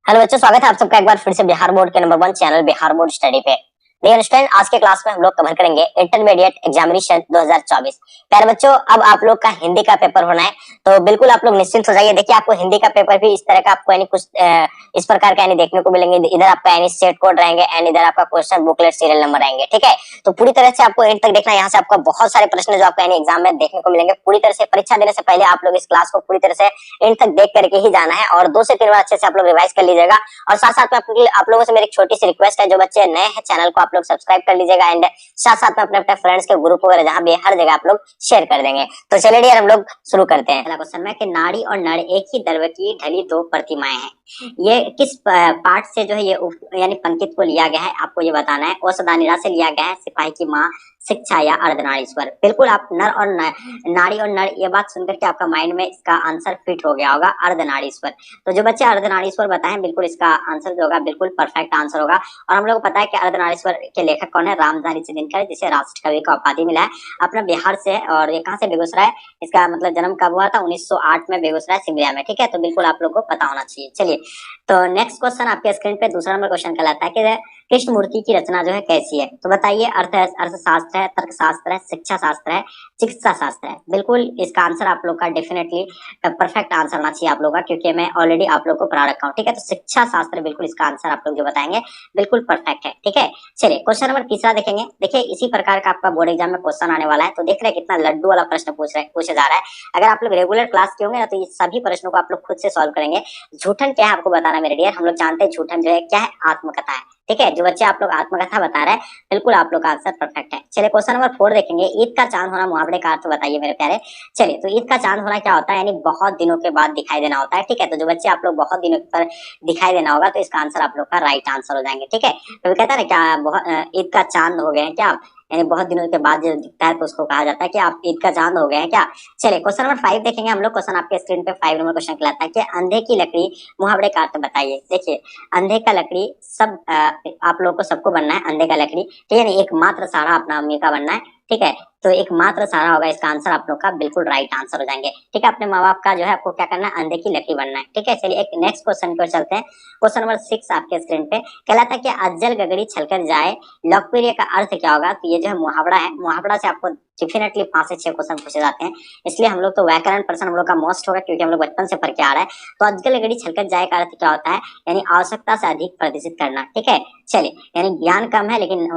Hello बच्चों, स्वागत है आप सबका एक बार फिर से बिहार बोर्ड के number 1 channel Bihar board study पे। डियर स्टूडेंट, आज के क्लास में हम लोग कवर करेंगे इंटरमीडिएट एग्जामिनेशन 2024। प्यारे बच्चों, अब आप लोग का हिंदी का पेपर होना है, तो बिल्कुल आप लोग निश्चिंत हो जाइए। देखिए, आपको हिंदी का पेपर भी इस तरह का आपको यानी कुछ इस प्रकार का यानी देखने को मिलेंगे। इधर आपका यानी सेट कोड रहेंगे एंड इधर आपका क्वेश्चन बुकलेट सीरियल नंबर रहेंगे। ठीक है, तो पूरी तरह से आपको एंड तक देखना है। यहाँ से आपका बहुत सारे प्रश्न जो आपको यानी एग्जाम में देखने को मिलेंगे। पूरी तरह से परीक्षा देने से पहले आप लोग इस क्लास को पूरी तरह से एंड तक देख करके ही जाना है और 2 से 3 बार अच्छे से आप लोग रिवाइज कर लीजिएगा। और साथ साथ में आप लोगों से मेरी एक छोटी सी रिक्वेस्ट है, जो बच्चे नए हैं चैनल को आप लोग सब्सक्राइब कर लीजिएगा एंड साथ साथ में अपने अपने फ्रेंड्स के ग्रुप वगैरह जहां भी हर जगह आप लोग शेयर कर देंगे। तो चलिए डियर, हम लोग शुरू करते हैं। पहला क्वेश्चन है कि नाड़ी और नर एक ही द्रव की ढली 2 प्रतिमाएं हैं। ये किस पार्ट से जो है ये यानी पंकित को लिया गया है, आपको ये बताना है। औषधानिरा से लिया गया है, सिपाही की माँ, शिक्षा या अर्धनारीश्वर। बिल्कुल आप नर और नाड़ी और नर ये बात सुनकर के आपका माइंड में इसका आंसर फिट हो गया होगा, अर्धनारीश्वर। तो जो बच्चे अर्धनारीश्वर बताएं, बिल्कुल इसका आंसर जो होगा बिल्कुल परफेक्ट आंसर होगा। और हम लोग को पता है कि अर्धनारीश्वर के लेखक कौन है, रामधारी सिद्दीनकर, जिसे राष्ट्र कवि का उपाधि मिला है। अपना बिहार से, और ये कहाँ से, बेगूसराय। इसका मतलब जन्म कब हुआ था, 1908 में, बेगूसराय सिमरिया में। ठीक है, तो बिल्कुल आप लोग को पता होना चाहिए। चलिए, तो नेक्स्ट क्वेश्चन आपके स्क्रीन पे दूसरा नंबर क्वेश्चन कहलाता है कि कृष्ण मूर्ति की रचना जो है कैसी है। तो बताइए, अर्थशास्त्र है, तर्कशास्त्र है, शिक्षा शास्त्र है, चिकित्सा शास्त्र है। बिल्कुल इसका आंसर आप लोग का डेफिनेटली परफेक्ट आंसर होना चाहिए आप लोग का, क्योंकि मैं ऑलरेडी आप लोग को पढ़ा रखा हूँ। ठीक है, तो शिक्षा शास्त्र बिल्कुल इसका आंसर आप लोग जो बताएंगे बिल्कुल परफेक्ट है। ठीक है, चलिए क्वेश्चन नंबर तीसरा देखेंगे। देखिए, इसी प्रकार का आपका बोर्ड एग्जाम में क्वेश्चन आने वाला है। तो देख रहे हैं कितना लड्डू वाला प्रश्न पूछा जा रहा है। अगर आप लोग रेगुलर क्लास के होंगे ना, तो ये सभी प्रश्नों को आप लोग खुद से सॉल्व करेंगे। झूठन क्या है आपको बताना मेरे डियर। हम लोग जानते हैं झूठन जो है क्या है, आत्मकथा है। ठीक है, जो बच्चे आप लोग आत्मकथा बता रहे हैं, बिल्कुल आप लोग का आंसर परफेक्ट है। चलिए क्वेश्चन नंबर 4 देखेंगे। ईद का चांद होना मुहावरे का अर्थ बताइए मेरे प्यारे। चलिए, तो ईद का चांद होना क्या होता है, यानी बहुत दिनों के बाद दिखाई देना होता है। ठीक है, तो जो बच्चे आप लोग बहुत दिनों पर दिखाई देना होगा, तो इसका आंसर आप लोग का राइट आंसर हो जाएंगे। ठीक है, तो कहता है ना क्या, ईद का चांद हो गए हैं क्या आप, यानी बहुत दिनों के बाद जो दिखता है तो उसको कहा जाता है कि आप ईद का चांद हो गए हैं क्या। चलिए क्वेश्चन नंबर 5 देखेंगे हम लोग। क्वेश्चन आपके स्क्रीन पे 5 नंबर क्वेश्चन कहलाता है कि अंधे की लकड़ी मुहावरे का अर्थ बताइए। देखिए, अंधे का लकड़ी सब आप लोग को सबको बनना है अंधे का लकड़ी। ठीक है, नहीं एकमात्र सहारा अपना अम्मी का बनना है। ठीक है, तो एकमात्र सहारा होगा इसका आंसर आप लोग का बिल्कुल राइट आंसर हो जाएंगे। ठीक है, अपने माँ बाप का जो है आपको क्या करना है, अंधे की लकड़ी बनना है। ठीक है, चलिए एक नेक्स्ट क्वेश्चन को चलते हैं। क्वेश्चन नंबर 6 आपके स्क्रीन पे कहलाता है कि अज्जल गगड़ी छलकर जाए, लोकप्रिय का अर्थ क्या होगा। तो ये जो है मुहावरा है, मुहावरा से आपको डेफिनेटली 5 से 6 क्वेश्चन पूछे जाते हैं। इसलिए हम लोग तो व्याकरण पर्सन हम लोग का मोस्ट होगा, क्योंकि हम लोग बचपन से पढ़ के आ रहा है। तो अज्जल गगड़ी छलकर जाए का अर्थ क्या होता है, यानी आवश्यकता से अधिक प्रदर्शित करना। ठीक है, चलिए यानी ज्ञान कम है लेकिन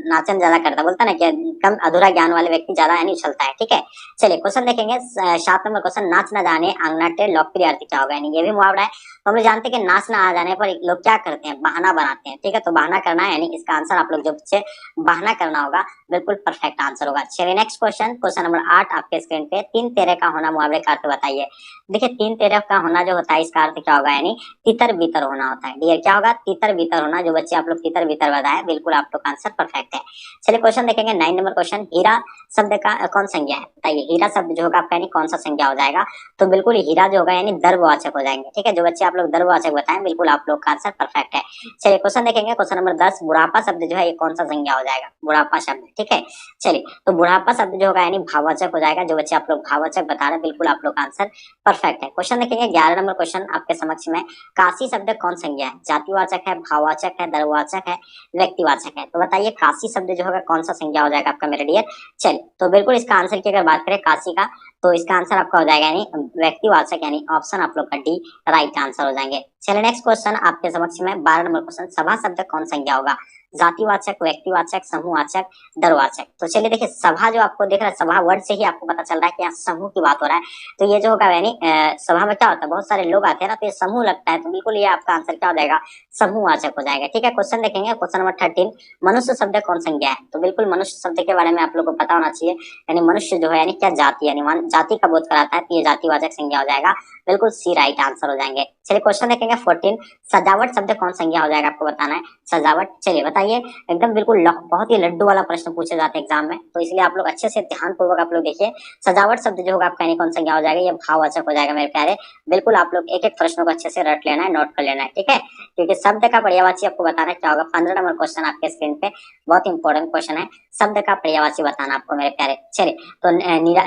नाचन ज्यादा करता, बोलता ना कि कम अधूरा ज्ञान वाले व्यक्ति ज्यादा यानी उछलता है। ठीक है, चलिए क्वेश्चन देखेंगे 7 नंबर क्वेश्चन। नाच न जाने आंगना टेढ़ लोकप्रिय अर्थ क्या होगा, यानी ये भी मुहावरा है। तो हम लोग जानते हैं कि नाच ना आ जाने पर लोग क्या करते हैं, बहाना बनाते हैं। ठीक है, तो बहाना करना है, यानी इसका आंसर आप लोग जो बच्चे बहाना करना होगा बिल्कुल परफेक्ट आंसर होगा। चलिए नेक्स्ट क्वेश्चन, क्वेश्चन नंबर 8 आपके स्क्रीन पे। 3 तेरे का होना मुहावरे का अर्थ बताइए। देखिए, 3 तेरे का होना जो होता है इसका अर्थ क्या होगा, यानी तितर बितर होना होता है। डियर क्या होगा, तितर बितर होना। जो बच्चे आप लोग तितर बितर बताए, बिल्कुल आप लोग का आंसर परफेक्ट है। चलिए क्वेश्चन देखेंगे 9 नंबर क्वेश्चन। हीरा शब्द का कौन संज्ञा है बताइए। हीरा शब्द जो होगा आपका यानी कौन सा संज्ञा हो जाएगा। तो बिल्कुल हीरा जो होगा यानी द्रव्यवाचक हो जाएंगे। ठीक है, जो बच्चे आप लोग द्रव्यवाचक बताएं, बिल्कुल आप लोग का आंसर परफेक्ट है। चलिए क्वेश्चन देखेंगे क्वेश्चन नंबर 10। बुढ़ापा शब्द जो है ये कौन सा संज्ञा हो जाएगा, बुढ़ापा शब्द। ठीक है, चलिए तो बुढ़ापा शब्द जो होगा यानी भाववाचक हो जाएगा। जो बच्चे आप लोग भाववाचक बता रहे हैं, बिल्कुल आप लोग का आंसर परफेक्ट है। क्वेश्चन देखेंगे 11 नंबर क्वेश्चन आपके समक्ष में। काशी शब्द कौन संज्ञा है, जातिवाचक है, भाववाचक है, द्रव्यवाचक है, व्यक्तिवाचक है। तो बताइए काशी शब्द जो होगा कौन सा संज्ञा हो जाएगा आपका मेरे डियर। चलिए, तो बिल्कुल इसका आंसर की अगर बात करें काशी का, तो इसका आंसर आपका हो जाएगा यानी व्यक्तिवाचक, यानी ऑप्शन आप लोग का डी राइट आंसर हो जाएंगे। चलिए नेक्स्ट क्वेश्चन आपके समक्ष में 12 नंबर क्वेश्चन। सभा शब्द कौन संज्ञा होगा, जातिवाचक, व्यक्तिवाचक, समूहवाचक, दरवाचक। तो चलिए देखिए, सभा जो आपको दिख रहा है, सभा वर्ड से ही आपको पता चल रहा है कि यहाँ समूह की बात हो रहा है। तो ये जो होगा यानी सभा में क्या होता है, बहुत सारे लोग आते हैं ना, तो ये समूह लगता है। तो बिल्कुल ये आपका आंसर क्या हो जाएगा, समूहवाचक हो जाएगा। ठीक है, क्वेश्चन देखेंगे क्वेश्चन नंबर 13। मनुष्य शब्द कौन संज्ञा है। तो बिल्कुल मनुष्य शब्द के बारे में आप लोग को पता होना चाहिए, यानी मनुष्य जो है यानी क्या जाति, यानी जाति का बोध कराता है। तो ये जातिवाचक संज्ञा हो जाएगा, बिल्कुल सी राइट आंसर हो जाएंगे। चलिए क्वेश्चन देखेंगे 14। सजावट शब्द कौन संज्ञा हो जाएगा, आपको बताना है सजावट। चलिए बताइए, एकदम बिल्कुल बहुत ही लड्डू वाला प्रश्न पूछे जाते हैं एग्जाम में, तो इसलिए आप लोग अच्छे से ध्यान पूर्वक आप लोग देखिए। सजावट शब्द जो होगा आपका यानी कौन संज्ञा हो जाएगा, ये भाववाचक हो जाएगा मेरे प्यारे। बिल्कुल आप लोग एक एक प्रश्नों को अच्छे से रट लेना है, नोट कर लेना है। ठीक है, क्योंकि शब्द का पर्यायवाची आपको बताना क्या होगा। 15 नंबर क्वेश्चन आपके स्क्रीन पे, बहुत इंपॉर्टेंट क्वेश्चन है। शब्द का पर्यायवाची बताना आपको मेरे प्यारे। चलिए, तो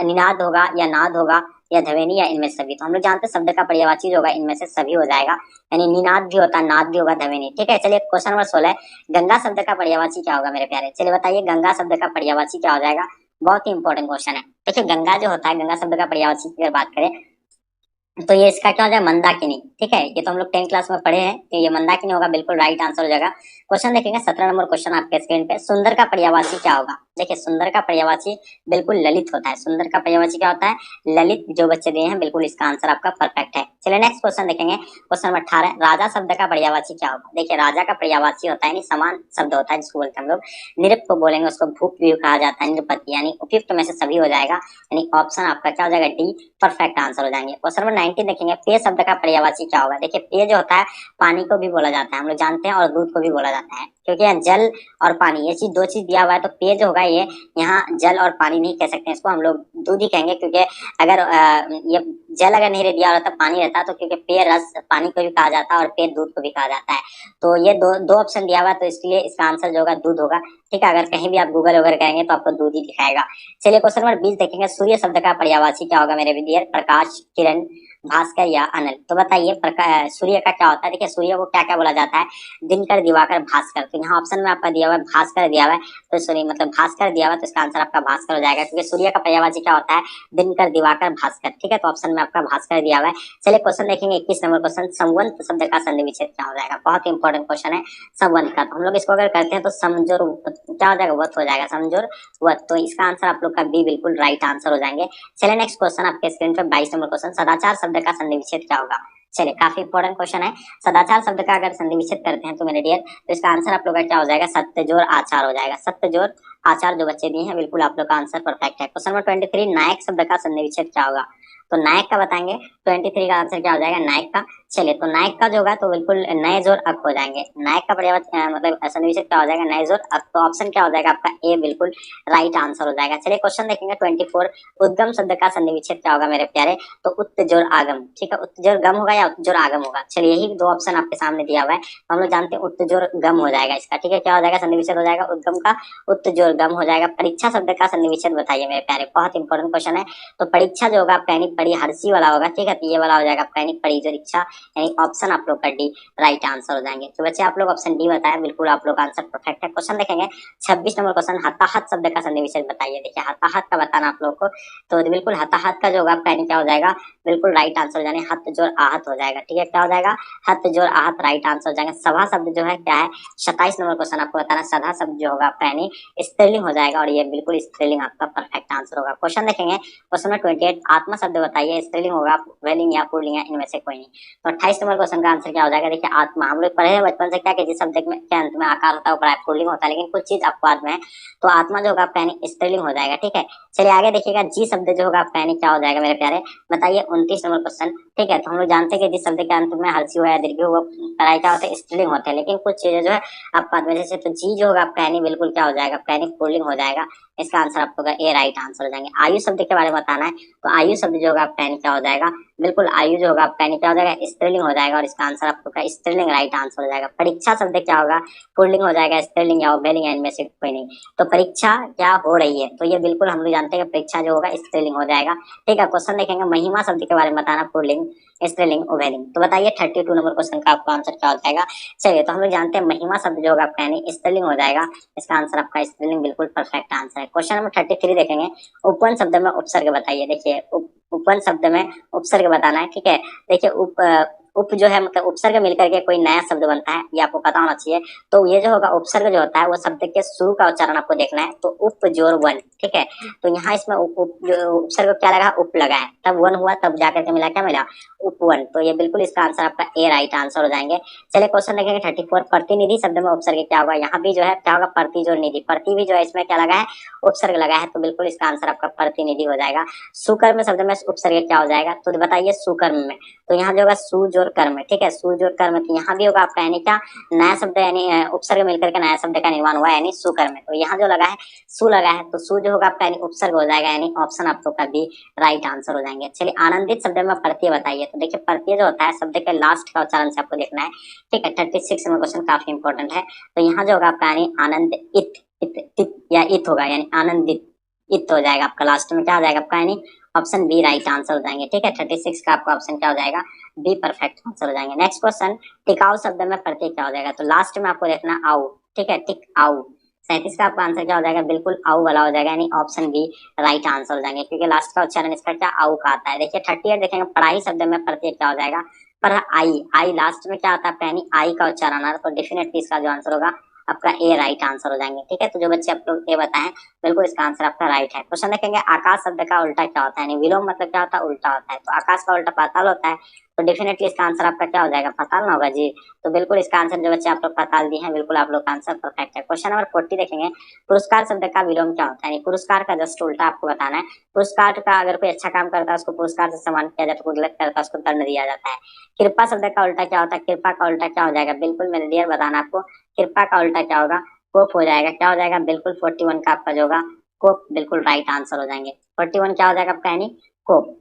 निनाद होगा या नाद होगा या ध्वनि या इनमें सभी। तो हम लोग जानते हैं शब्द का पर्यायवाची जो होगा इनमें से सभी हो जाएगा, यानी निनाद भी होता है, नाद भी होगा, ध्वनि। ठीक है, चलिए क्वेश्चन नंबर 16, गंगा शब्द का पर्यायवाची क्या होगा मेरे प्यारे? चलिए बताइए गंगा शब्द का पर्यायवाची क्या हो जाएगा? बहुत ही इंपॉर्टेंट क्वेश्चन है। देखिए गंगा जो होता है, गंगा शब्द का पर्यायवाची की अगर बात करें तो ये इसका क्या हो जाएगा? मंदाकिनी। ठीक है, ये तो हम लोग 10th क्लास में पढ़े हैं, तो ये मंदाकिनी होगा, बिल्कुल राइट आंसर हो जाएगा। क्वेश्चन देखेंगे 17 नंबर क्वेश्चन आपके स्क्रीन पे, सुंदर का पर्यायवाची क्या होगा? देखिए सुंदर का पर्यायवाची बिल्कुल ललित होता है। सुंदर का पर्यायवाची क्या होता है? ललित। जो बच्चे दिए हैं बिल्कुल इसका आंसर आपका परफेक्ट है। चलिए नेक्स्ट क्वेश्चन देखेंगे, क्वेश्चन नंबर 18, राजा शब्द का पर्यायवाची क्या होगा? देखिए राजा का पर्यायवाची होता है, यानी समान शब्द होता है जिसको बोलते हैं हम लोग, निरुक्त को बोलेंगे उसको भूप भी कहा जाता है, निरुपति, यानी उपयुक्त में से सभी हो जाएगा, यानी ऑप्शन आपका क्या हो जाएगा? डी परफेक्ट आंसर हो जाएंगे। क्वेश्चन नंबर 19 देखेंगे, पेय शब्द का पर्यायवाची क्या होगा? देखिए पेय जो होता है पानी को भी बोला जाता है, हम लोग जानते हैं, और दूध को भी बोला जाता है, क्योंकि यहाँ जल और पानी ये चीज दो चीज दिया हुआ है, तो पेय जो होगा ये यहाँ जल और पानी नहीं कह सकते, इसको हम लोग दूध ही कहेंगे, क्योंकि अगर ये जल अगर नहीं दिया रहता, पानी रहता, तो क्योंकि पेय रस पानी को भी कहा जाता है और पेय दूध को भी कहा जाता है, तो ये दो ऑप्शन दिया हुआ है, तो इसलिए इसका आंसर जो होगा दूध होगा। ठीक है, अगर कहीं भी आप गूगल वगैरह करेंगे तो आपको दूध ही दिखाएगा। चलिए क्वेश्चन नंबर 20 देखेंगे, सूर्य शब्द का पर्यायवाची क्या होगा मेरे विद्यार्थी? प्रकाश, किरण, भास्कर या अनल। तो बताइए सूर्य का क्या होता है? देखिए सूर्य को क्या क्या बोला जाता है? दिनकर, दिवाकर, भास्कर। तो यहाँ ऑप्शन में आपका दिया हुआ है भास्कर दिया हुआ है, तो सॉरी मतलब भास्कर दिया हुआ है, तो इसका आंसर आपका भास्कर हो जाएगा, क्योंकि सूर्य का पर्यायवाची क्या होता है? दिनकर, दिवाकर, भास्कर। ठीक है, तो ऑप्शन में आपका भास्कर दिया हुआ है। चलिए क्वेश्चन देखेंगे 21 नंबर क्वेश्चन, संवंत शब्द का संधि विच्छेद क्या हो जाएगा? बहुत इंपॉर्टेंट क्वेश्चन है संवंत का। तो हम लोग इसको अगर करते हैं तो समझोर क्या हो जाएगा? वत हो जाएगा, समझोर वत। तो इसका आंसर आप लोग का बी बिल्कुल राइट आंसर हो जाएंगे। चलिए नेक्स्ट क्वेश्चन आपके स्क्रीन पे 22 नंबर क्वेश्चन, सदाचार शब्द का संधि विच्छेद क्या होगा? चलिए काफी इंपॉर्टेंट क्वेश्चन है। सदाचार शब्द का अगर संधि विच्छेद करते हैं तो मेरे डियर, तो इसका आंसर आप लोग का क्या हो जाएगा? सत्य जोर आचार हो जाएगा। सत्य जोर आचार जो बच्चे दिए हैं बिल्कुल आप लोग का आंसर परफेक्ट है। क्वेश्चन नंबर 23, नायक शब्द का संधि विच्छेद क्या होगा? तो नायक का बताएंगे, 23 का आंसर क्या हो जाएगा? नायक का। चलिए तो नायक का जो होगा तो बिल्कुल नए जोर अक हो जाएंगे। नायक का पर्यायवाची मतलब संधि विच्छेद क्या हो जाएगा? नए जोर अक। तो ऑप्शन क्या हो जाएगा आपका? ए बिल्कुल राइट आंसर हो जाएगा। चलिए क्वेश्चन देखेंगे 24, उद्गम शब्द का संधि विच्छेद क्या होगा मेरे प्यारे? तो उत्त जोर आगम। ठीक है, उत्त जोर गम होगा या उत्त जोर आगम होगा? चलिए यही दो ऑप्शन आपके सामने दिया हुआ है, तो हम लोग जानते हैं उत्त जोर गम हो जाएगा इसका। ठीक है, क्या हो जाएगा? संधि विच्छेद हो जाएगा उद्गम का, उत्त जोर गम हो जाएगा। परीक्षा शब्द का संधि विच्छेद बताइए मेरे प्यारे, बहुत इंपॉर्टेंट क्वेश्चन है। तो परीक्षा जो होगा पैनिक पड़ी हर्षी वाला होगा। ठीक है, तो ये वाला हो जाएगा पैनिक पड़ी जो इच्छा, यानी ऑप्शन आप लोग का डी राइट आंसर हो जाएंगे। तो बच्चे आप लोग ऑप्शन डी बताया, बिल्कुल आप लोग आंसर परफेक्ट है। क्वेश्चन देखेंगे 26 नंबर क्वेश्चन, हताहत शब्द का संधि विच्छेद बताइए। देखिए हताहत का बताना आप लोग को, तो बिल्कुल हताहत का जो होगा पैनिक क्या हो जाएगा? बिल्कुल राइट आंसर हो जाएगा, हत जोर आहत हो जाएगा। ठीक है, क्या हो जाएगा? हत जोर आहत राइट आंसर हो जाएगा। सभा शब्द जो है क्या है? 27 नंबर क्वेश्चन आपको बताना, सभा शब्द जो होगा पैनी स्त्रीलिंग हो जाएगा, और ये बिल्कुल स्त्रीलिंग आपका परफेक्ट आंसर होगा। क्वेश्चन देखेंगे क्वेश्चन नंबर 28, आत्मा शब्द बताइए, स्त्रीलिंग होगा, वेलिंग या पुल्लिंग या इनमें से कोई नहीं। तो 28 नंबर क्वेश्चन का आंसर क्या हो जाएगा? देखिए आत्मा, हम लोग पढ़े हैं बचपन से क्या कि जिस शब्द के अंत में आकार होता है वो पुल्लिंग होता है, लेकिन कुछ चीज अपवाद में है, तो आत्मा जो होगा पैनी स्त्रीलिंग हो जाएगा। ठीक है, चलिए आगे देखिएगा, जी शब्द जो होगा पैनी क्या हो जाएगा मेरे प्यारे? बताइए 29 नंबर क्वेश्चन। ठीक है, तो हम लोग जानते हैं कि जिस शब्द के अंत में हर्षी हो या दीर्घ हो पढ़ाई क्या होता है? स्त्रीलिंग होते हैं, लेकिन कुछ चीजें जो है अपवाद में, जैसे तो जी जो होगा पैनी बिल्कुल क्या हो जाएगा? पैनी पुल्लिंग हो जाएगा। इसका आंसर आप लोग का ए राइट आंसर हो जाएंगे। आयु शब्द के बारे में बताना है, तो आयु शब्द जो होगा पैनी क्या हो जाएगा? बिल्कुल आयु जो होगा पैनी क्या हो जाएगा? स्त्रीलिंग हो जाएगा, और इसका आंसर आप लोग का स्त्रीलिंग राइट आंसर हो जाएगा। परीक्षा शब्द क्या होगा? पुल्लिंग हो जाएगा, स्त्रीलिंग या वेलिंग इनमें से कोई नहीं। तो परीक्षा क्या हो रही है, तो ये बिल्कुल हम लोग जानते हैं कि परीक्षा जो होगा स्त्रीलिंग हो जाएगा। ठीक है, क्वेश्चन देखेंगे महिमा शब्द के बारे में बताना, पुल्लिंग, स्त्रीलिंग, वेलिंग। तो बताइए 32 नंबर क्वेश्चन का आपका आंसर क्या हो जाएगा? चलिए तो हम लोग जानते हैं महिमा शब्द जो होगा पैनी स्त्रीलिंग हो जाएगा, इसका आंसर आपका स्त्रीलिंग बिल्कुल परफेक्ट आंसर है। क्वेश्चन नंबर 33 देखेंगे, उपवन शब्द में उपसर्ग बताइए। देखिए उपवन शब्द में उपसर्ग बताना है। ठीक है, देखिए उप जो है मतलब उपसर्ग मिलकर के कोई नया शब्द बनता है, ये आपको पता होना चाहिए। तो ये जो होगा उपसर्ग जो होता है वो शब्द के शुरू का उच्चारण आपको देखना है, तो उप जोर वन। ठीक है, तो यहाँ इसमें उपसर्ग क्या लगा? उप लगा है, तब वन हुआ, तब जाकर के मिला क्या? मिला उपवन। तो ये बिल्कुल इसका आंसर आपका ए राइट आंसर हो जाएंगे। चलिए क्वेश्चन देखेंगे 34, प्रतिनिधि शब्द में उपसर्ग क्या होगा? यहाँ भी जो है क्या होगा? प्रति जोर निधि, प्रति भी जो है इसमें क्या लगा है? उपसर्ग लगा है, तो बिल्कुल इसका आंसर आपका प्रतिनिधि हो जाएगा। सुकर्म शब्द में उपसर्ग क्या हो जाएगा? तो बताइए सुकर्म में, तो यहाँ जो होगा सु जोर कर्म। ठीक है, सु जोर कर्म, तो यहाँ भी होगा आपका यानी क्या? नया शब्द यानी उपसर्ग मिलकर के नया शब्द का निर्माण हुआ, यानी सुकर्म। तो यहाँ जो लगा है सु लगा है, तो सु जो होगा आपका यानी उपसर्ग हो जाएगा, यानी ऑप्शन आप लोग का भी राइट आंसर हो जाएंगे। चलिए आनंदित शब्द में प्रत्यय बताइए। तो देखिए प्रत्यय जो होता है शब्द के लास्ट का उच्चारण से आपको देखना है। ठीक है, 36 नंबर क्वेश्चन काफी इंपॉर्टेंट है। तो यहाँ जो होगा आपका यानी आनंद इत या इत होगा, यानी आनंदित इत हो जाएगा आपका, लास्ट में क्या हो जाएगा आपका यानी ऑप्शन बी राइट आंसर हो जाएंगे। ठीक है, 36 का आपका ऑप्शन क्या हो जाएगा, बी परफेक्ट आंसर हो जाएंगे। नेक्स्ट क्वेश्चन, टिकाऊ शब्द में प्रत्यय क्या हो जाएगा, तो लास्ट में आपको देखना आउ। ठीक है, टिक आउ। 37 का आपका आंसर क्या हो जाएगा, बिल्कुल आउ वाला हो जाएगा, यानी ऑप्शन बी राइट आंसर हो जाएंगे, क्योंकि लास्ट का उच्चारण इसका क्या आउ का आता है। देखिए 38 देखेंगे, पढ़ाई शब्द में प्रत्यय क्या हो जाएगा, पर आई, आई लास्ट में क्या आता है, यानी आई का उच्चारण आता है, तो डेफिनेटली इसका जो आंसर होगा आपका ए राइट आंसर हो जाएंगे। ठीक है, तो जो बच्चे आप लोग ए बताएं, बिल्कुल इसका आंसर आपका राइट है। क्वेश्चन देखेंगे, आकाश शब्द का उल्टा क्या होता है, यानी विलोम मतलब क्या होता है, उल्टा होता है, तो आकाश का उल्टा पाताल होता है, तो डेफिनेटली इसका आंसर आपका क्या हो जाएगा, पाताल ना होगा जी। तो बिल्कुल इसका आंसर जो बच्चे आप लोग पाताल दिए हैं, बिल्कुल आप लोग का आंसर परफेक्ट है। क्वेश्चन नंबर 40 देखेंगे, पुरस्कार शब्द का विलोम क्या होता है, यानी पुरस्कार का जस्ट उल्टा आपको बताना है। पुरस्कार का अगर कोई अच्छा काम करता है उसको पुरस्कार से सम्मान किया जाता है, कोई गलत करता है उसको दंड दिया जाता है। कृपा शब्द का उल्टा क्या होता है, कृपा का उल्टा क्या हो जाएगा, बिल्कुल मेरे डियर बताना आपको, कृपा का उल्टा क्या होगा, कोप हो जाएगा। क्या हो जाएगा, बिल्कुल 41 का आपका जो होगा कोप, बिल्कुल राइट आंसर हो जाएंगे। 41 क्या हो जाएगा आपका, यानी कोप।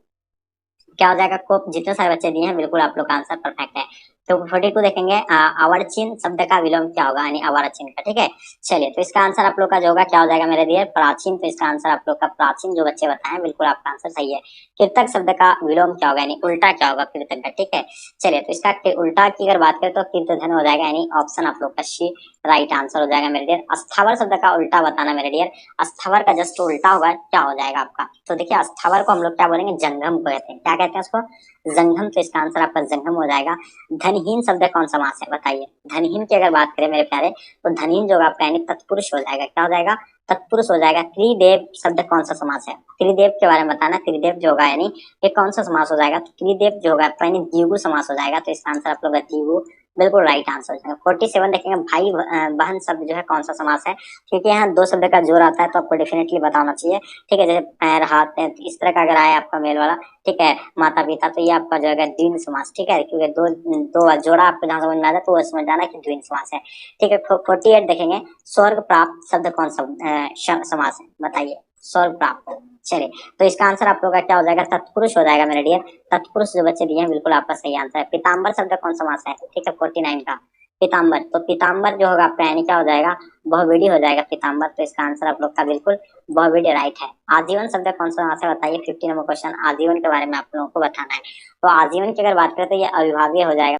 क्या हो जाएगा, कोप। जितने सारे बच्चे दिए हैं बिल्कुल आप लोग का आंसर परफेक्ट है। तो 42 देखेंगे, अवर्चिन शब्द का विलोम क्या होगा, यानी अवारचिन का। ठीक है, चलिए तो इसका आंसर आप लोग का जो होगा क्या हो जाएगा मेरे दिए, प्राचीन। तो इसका आंसर आप लोग का प्राचीन जो बच्चे बताएं, बिल्कुल आपका आंसर सही है। कीर्तक शब्द का विलोम क्या होगा, यानी उल्टा क्या होगा कीर्तक का। ठीक है, चलिए तो इसका उल्टा की अगर बात करें तो कीर्तधन हो जाएगा, यानी ऑप्शन आप लोग का सी राइट आंसर हो जाएगा मेरे डियर। अस्थावर शब्द का उल्टा बताना मेरे डियर, अस्थावर का जस्ट उल्टा होगा क्या हो जाएगा आपका, तो देखिए अस्थावर को हम लोग क्या बोलेंगे, जंगम को कहते हैं। क्या कहते हैं उसको, जंगम। तो इसका आंसर आपका जंगम हो जाएगा। धनहीन शब्द कौन समास है, बताइए। धनहीन की अगर बात करें मेरे प्यारे, तो धनहीन जो आपका यानी तत्पुरुष हो जाएगा। क्या हो जाएगा, तत्पुरुष हो जाएगा। त्रिदेव शब्द कौन सा समास है, त्रिदेव के बारे में बताना। त्रिदेव जो होगा यानी ये कौन सा समास हो जाएगा, तो त्रिदेव जो होगा यानी द्विगु समास हो जाएगा, तो इसका आंसर आप लोग द्विगु, बिल्कुल राइट आंसर हो जाएगा। 47 देखेंगे, भाई बहन शब्द जो है कौन सा समास है, क्योंकि यहाँ दो शब्द का जोड़ आता है तो आपको डेफिनेटली बताना चाहिए। ठीक है, जैसे पैर हाथ इस तरह का अगर आया आपका मेल वाला, ठीक है, माता पिता, तो ये आपका जो है द्विगु समास। ठीक है, क्योंकि दो दो जोड़ा आपको जहाँ समझ में आता है तो वो समझ जाना कि द्विगु समास है। ठीक है, 48 देखेंगे, स्वर्ग प्राप्त शब्द कौन सा समास है, बताइए। स्वर्ग प्राप्त, चलिए तो इसका आंसर आप लोग का क्या हो जाएगा, तत्पुरुष हो जाएगा मेरे डियर। तत्पुरुष जो बच्चे दिए हैं बिल्कुल आपका सही आंसर है। पीताम्बर शब्द कौन समास है, ठीक है, 49 का पीताम्बर। तो पीताम्बर जो होगा आपका यानी क्या हो जाएगा, बहुविधि हो जाएगा पीताम्बर। तो इसका आंसर आप लोग का बिल्कुल बहुविधि राइट है। आजीवन शब्द कौन सा समास है, बताइए। 50 नंबर क्वेश्चन, आजीवन के बारे में आप लोगों को बताना है। तो आजीवन की अगर बात करें तो ये अविभाज्य हो जाएगा।